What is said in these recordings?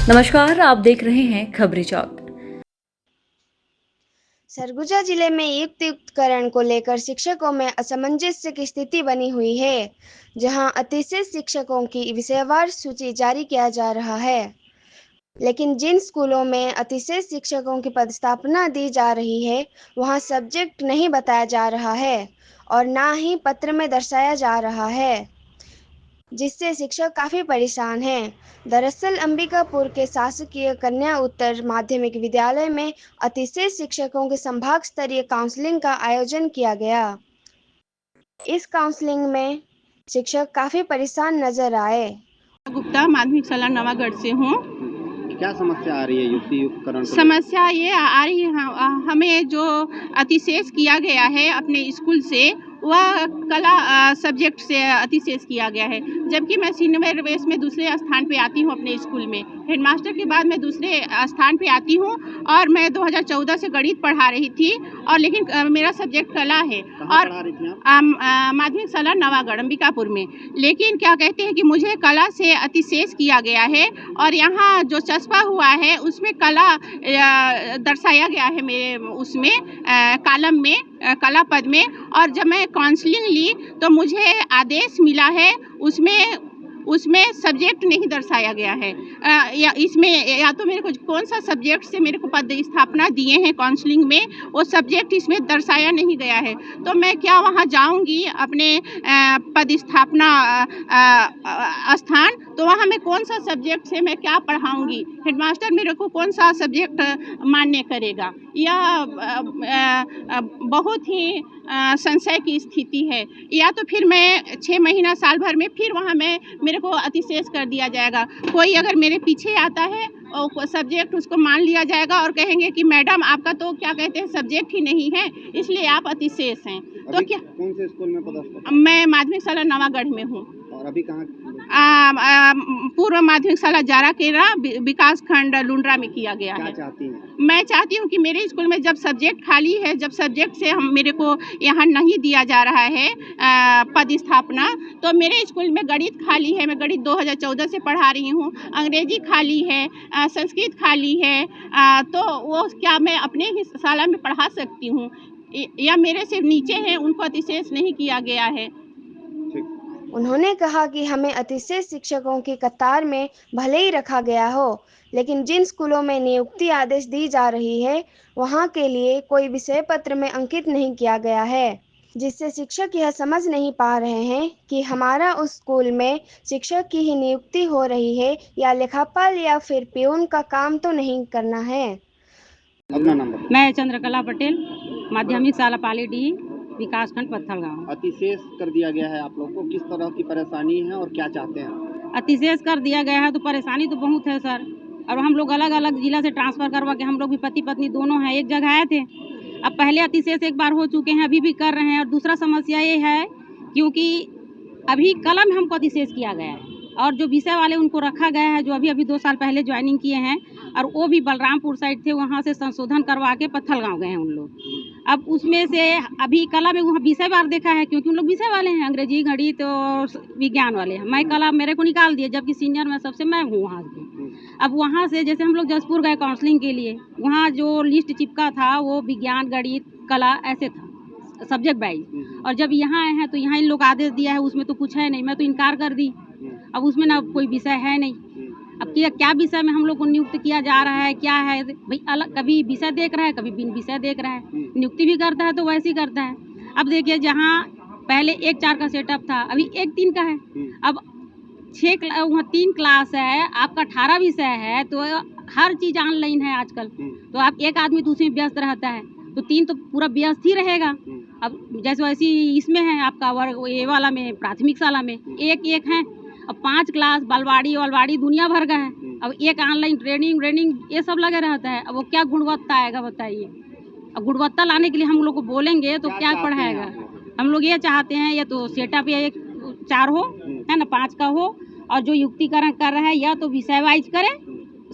नमस्कार, आप देख रहे हैं खबरी चौक। सरगुजा जिले में युक्तिकरण को लेकर शिक्षकों में असमंजस की स्थिति बनी हुई है, जहां अतिशय शिक्षकों की विषयवार सूची जारी किया जा रहा है। लेकिन जिन स्कूलों में अतिशय शिक्षकों की पदस्थापना दी जा रही है, वहां सब्जेक्ट नहीं बताया जा रहा है और ना ही पत्र में दर्शाया जा रहा है, जिससे शिक्षक काफ़ी परेशान हैं। दरअसल अंबिकापुर के शासकीय कन्या उत्तर माध्यमिक विद्यालय में अतिशय शिक्षकों के संभाग स्तरीय काउंसलिंग का आयोजन किया गया। इस काउंसलिंग में शिक्षक काफ़ी परेशान नजर आए। गुप्ता माध्यमिक शाला नवागढ़ से हूँ। क्या समस्या आ रही है युक्तिकरण को? समस्या ये आ रही है, हमें जो अतिशेष किया गया है अपने स्कूल से, वह कला सब्जेक्ट से अतिशेष किया गया है, जबकि मैं सीनियर बेस में दूसरे स्थान पे आती हूँ अपने स्कूल में। हेडमास्टर के बाद मैं दूसरे स्थान पे आती हूँ और मैं 2014 से गणित पढ़ा रही थी, और लेकिन मेरा सब्जेक्ट कला है। और माध्यमिक शाला नवागढ़ अंबिकापुर में। लेकिन क्या कहते हैं कि मुझे कला से अतिशेष किया गया है, और यहाँ जो चस्पा हुआ है उसमें कला दर्शाया गया है मेरे उसमें कॉलम में, कला पद में। और जब मैं काउंसलिंग ली तो मुझे आदेश मिला है, उसमें सब्जेक्ट नहीं दर्शाया गया है। या इसमें या तो मेरे को कौन सा सब्जेक्ट से मेरे को पद स्थापना दिए हैं काउंसलिंग में, वो सब्जेक्ट इसमें दर्शाया नहीं गया है। तो मैं क्या वहाँ जाऊँगी अपने पद स्थापना स्थान, तो वहाँ मैं कौन सा सब्जेक्ट से मैं क्या पढ़ाऊँगी? हेडमास्टर मेरे को कौन सा सब्जेक्ट मान्य करेगा? यह बहुत ही संशय की स्थिति है। या तो फिर मैं 6 महीना साल भर में फिर वहाँ मेरे को अतिशेष कर दिया जाएगा। कोई अगर मेरे पीछे आता है और सब्जेक्ट उसको मान लिया जाएगा और कहेंगे कि मैडम आपका तो क्या कहते हैं सब्जेक्ट ही नहीं है, इसलिए आप अतिशेष हैं। तो क्या कौन से स्कूल में पदस्थ? मैं माध्यमिक शाला नवागढ़ में हूँ। और अभी कहाँ? पूर्व माध्यमिक शाला जारा केरा विकास खंड लुंड्रा में किया गया है। क्या चाहती हैं? मैं चाहती हूँ कि मेरे स्कूल में जब सब्जेक्ट खाली है, जब सब्जेक्ट से मेरे को यहाँ नहीं दिया जा रहा है पद स्थापना, तो मेरे स्कूल में गणित खाली है। मैं गणित 2014 से पढ़ा रही हूँ। अंग्रेजी खाली है, संस्कृत खाली है। तो वो क्या मैं अपने ही शाला में पढ़ा सकती हूँ, या मेरे से नीचे हैं उनको अतिशेष नहीं किया गया है? उन्होंने कहा कि हमें अतिशय शिक्षकों की कतार में भले ही रखा गया हो, लेकिन जिन स्कूलों में नियुक्ति आदेश दी जा रही है, वहां के लिए कोई विषय पत्र में अंकित नहीं किया गया है, जिससे शिक्षक यह समझ नहीं पा रहे हैं कि हमारा उस स्कूल में शिक्षक की ही नियुक्ति हो रही है या लेखापाल या फिर पियून का काम तो नहीं करना है। अपना नंबर। मैं चंद्रकला पटेल, माध्यमिक शाला पालीडीह, विकासखंड पत्थल गाँव। अतिशेष कर दिया गया है आप लोग को, किस तरह की परेशानी है और क्या चाहते हैं? अतिशेष कर दिया गया है तो परेशानी तो बहुत है सर। और हम लोग अलग अलग जिला से ट्रांसफ़र करवा के, हम लोग भी पति पत्नी दोनों हैं, एक जगह आए थे। अब पहले अतिशेष एक बार हो चुके हैं, अभी भी कर रहे हैं। और दूसरा समस्या ये है क्योंकि अभी कला में हमको अतिशेष किया गया है, और जो विषय वाले उनको रखा गया है, जो अभी 2 साल पहले ज्वाइनिंग किए हैं, और वो भी बलरामपुर साइड थे, वहाँ से संशोधन करवा के पत्थल गाँव गए हैं उन लोग। अब उसमें से अभी कला में वहाँ विषय वार देखा है, क्योंकि उन लोग विषय वाले हैं, अंग्रेजी गणित और विज्ञान वाले हैं। मैं कला मेरे को निकाल दिए, जबकि सीनियर में सबसे मैं हूँ वहाँ की। अब वहाँ से जैसे हम लोग जसपुर गए काउंसलिंग के लिए, वहाँ जो लिस्ट चिपका था वो विज्ञान गणित कला ऐसे था सब्जेक्ट वाइज। और जब यहाँ आए हैं तो यहाँ इन लोग आदेश दिया है, उसमें तो कुछ है नहीं। मैं तो इनकार कर दी। अब उसमें ना कोई विषय है नहीं। अब क्या विषय में हम लोग को नियुक्त किया जा रहा है, क्या है भाई? अलग कभी विषय देख रहा है, कभी बिन विषय देख रहा है। नियुक्ति भी करता है तो वैसे ही करता है। अब देखिए, जहाँ पहले 1-4 का सेटअप था, अभी 1-3 का है। अब 3 क्लास है, आपका 18 विषय है, तो हर चीज़ ऑनलाइन है आजकल। तो आप एक आदमी तो उसमें व्यस्त रहता है, तो 3 तो पूरा व्यस्त ही रहेगा। अब जैसे वैसी इसमें है आपका वर्ग, ये वाला में प्राथमिक शाला में एक है। अब 5 क्लास बलवाड़ी दुनिया भर का है। अब एक ऑनलाइन ट्रेनिंग ये सब लगे रहता है। अब वो क्या गुणवत्ता आएगा बताइए? अब गुणवत्ता लाने के लिए हम लोग को बोलेंगे तो क्या पढ़ाएगा? हम लोग ये चाहते हैं या तो सेटअप या 4 हो, है ना, 5 का हो, और जो युक्तिकरण कर रहा है या तो विषय वाइज करे,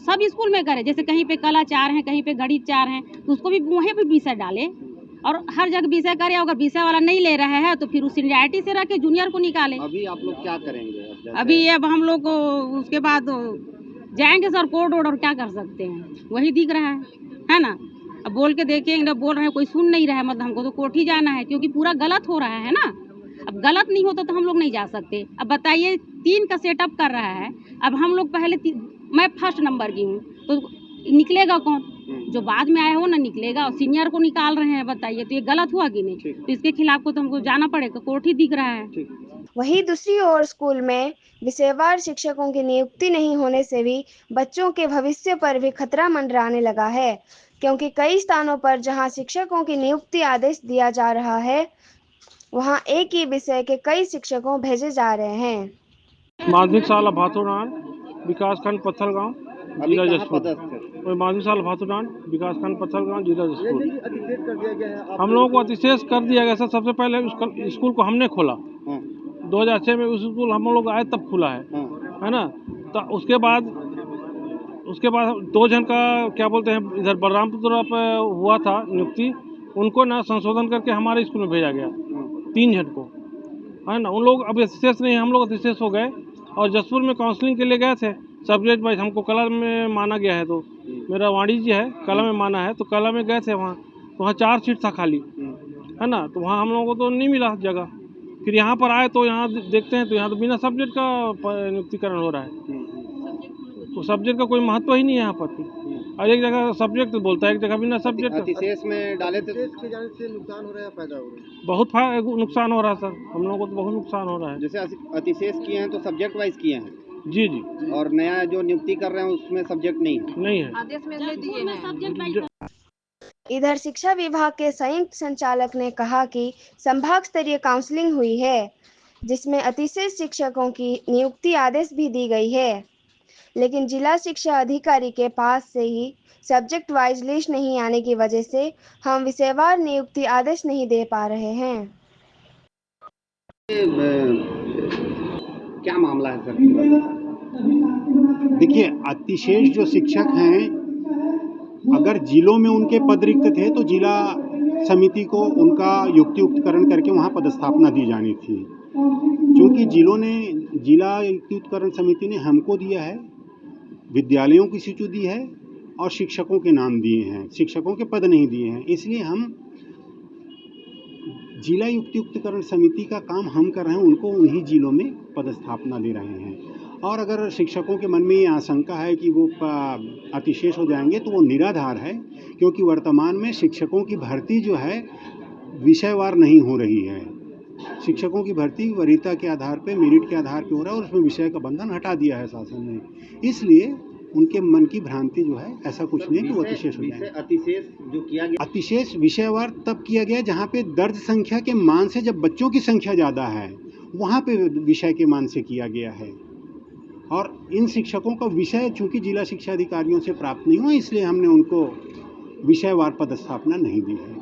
सब स्कूल में करे। जैसे कहीं पे कला 4 हैं, कहीं पे गणित 4 हैं, तो उसको भी वहीं पे विषय डाले, और हर जगह विषय करे। अगर विषय वाला नहीं ले रहा है तो फिर उस सीनियरिटी से रखे, जूनियर को निकाले। अभी आप लोग क्या करेंगे? अभी अब हम लोग को उसके बाद जाएंगे सर कोर्ट ऑर्डर, क्या कर सकते हैं, वही दिख रहा है ना। अब बोल के देखेंगे, अब बोल रहे हैं कोई सुन नहीं रहा है, मतलब हमको तो कोर्ट ही जाना है, क्योंकि पूरा गलत हो रहा है ना। अब गलत नहीं होता तो हम लोग नहीं जा सकते। अब बताइए 3 का सेटअप कर रहा है, अब हम लोग पहले मैं फर्स्ट नंबर की हूँ, तो निकलेगा कौन? जो बाद में आया हो ना निकलेगा, और सीनियर को निकाल रहे हैं। बताइए, तो ये गलत हुआ कि नहीं? तो इसके खिलाफ को तो हमको जाना पड़ेगा, कोर्ट ही दिख रहा है। वहीं दूसरी ओर स्कूल में विषयवार शिक्षकों की नियुक्ति नहीं होने से भी बच्चों के भविष्य पर भी खतरा मंडराने लगा है, क्योंकि कई स्थानों पर जहां शिक्षकों की नियुक्ति आदेश दिया जा रहा है, वहां एक ही विषय के कई शिक्षकों भेजे जा रहे हैं। माध्यमिक शाला भातुडान, विकासखंड पत्थलगांव, अभी जिला कहाँ जशपुर। पदस्थ है? और माध्यमिक शाला भातुडान, विकासखंड पत्थलगांव, जिला जशपुर। अतिशेष कर दिया गया है हम लोगों को अतिशेष कर दिया गया सर। सबसे पहले स्कूल को हमने खोला, हाँ, 2006 में उस स्कूल हम लोग आए तब खुला हाँ, है ना। तो उसके बाद 2 जन का क्या बोलते हैं, इधर बलरामपुर तरफ हुआ था नियुक्ति, उनको ना संशोधन करके हमारे स्कूल में भेजा गया, 3 जन को, है ना। उन लोग अब अतिशेष नहीं, हम लोग अतिशेष हो गए। और जसपुर में काउंसलिंग के लिए गए थे, सब्जेक्ट वाइज हमको कला में माना गया है, तो मेरा वाणिज्य है, कला में माना है, तो कला में गए थे वहाँ, तो वहाँ 4 सीट था खाली, है ना। तो वहाँ हम लोगों को तो नहीं मिला जगह। फिर यहाँ पर आए तो यहाँ देखते हैं तो यहाँ तो बिना सब्जेक्ट का नियुक्तिकरण हो रहा है, तो सब्जेक्ट का कोई महत्व ही नहीं है यहाँ पर। और एक जगह सब्जेक्ट बोलता है, एक जगह बिना सब्जेक्ट। अतिशेष में डाले थे। के जाने से नुकसान हो रहा है, फायदा हो रहा है? बहुत नुकसान हो रहा है सर, हम लोगों को तो बहुत नुकसान हो रहा है। जैसे अतिशेष किए हैं तो सब्जेक्ट वाइज किए हैं, जी जी। और नया जो नियुक्ति कर रहे हैं उसमें सब्जेक्ट नहीं है। नहीं है। आदेश में दे दिए हैं। इधर शिक्षा विभाग के संयुक्त संचालक ने कहा कि संभाग स्तरीय काउंसलिंग हुई है, जिसमें अतिशेष शिक्षकों की नियुक्ति आदेश भी दी गई है, लेकिन जिला शिक्षा अधिकारी के पास से ही सब्जेक्ट वाइज लिस्ट नहीं आने की वजह से हम विषयवार नियुक्ति आदेश नहीं दे पा रहे हैं। क्या मामला है सर? देखिए, अतिशेष जो शिक्षक हैं, अगर जिलों में उनके पद रिक्त थे तो जिला समिति को उनका युक्तियुक्तकरण करके वहाँ पदस्थापना दी जानी थी। क्योंकि जिला युक्तियुक्तकरण समिति ने हमको दिया है, विद्यालयों की सूची दी है और शिक्षकों के नाम दिए हैं, शिक्षकों के पद नहीं दिए हैं, इसलिए हम जिला युक्तियुक्तकरण समिति का काम हम कर रहे हैं, उनको उन्हीं जिलों में पदस्थापना दे रहे हैं। और अगर शिक्षकों के मन में ये आशंका है कि वो अतिशेष हो जाएंगे तो वो निराधार है, क्योंकि वर्तमान में शिक्षकों की भर्ती जो है विषयवार नहीं हो रही है। शिक्षकों की भर्ती वरीयता के आधार पे, मेरिट के आधार पे हो रहा है, और उसमें विषय का बंधन हटा दिया है शासन ने। इसलिए उनके मन की भ्रांति जो है, ऐसा कुछ नहीं कि वो अतिशेष हो जाए। अतिशेष जो किया गया, अतिशेष विषयवार तब किया गया जहाँ पे दर्ज संख्या के मान से, जब बच्चों की संख्या ज़्यादा है वहाँ पे विषय के मान से किया गया है। और इन शिक्षकों का विषय चूंकि जिला शिक्षा अधिकारियों से प्राप्त नहीं हुआ, इसलिए हमने उनको विषयवार पदस्थापना नहीं दी है।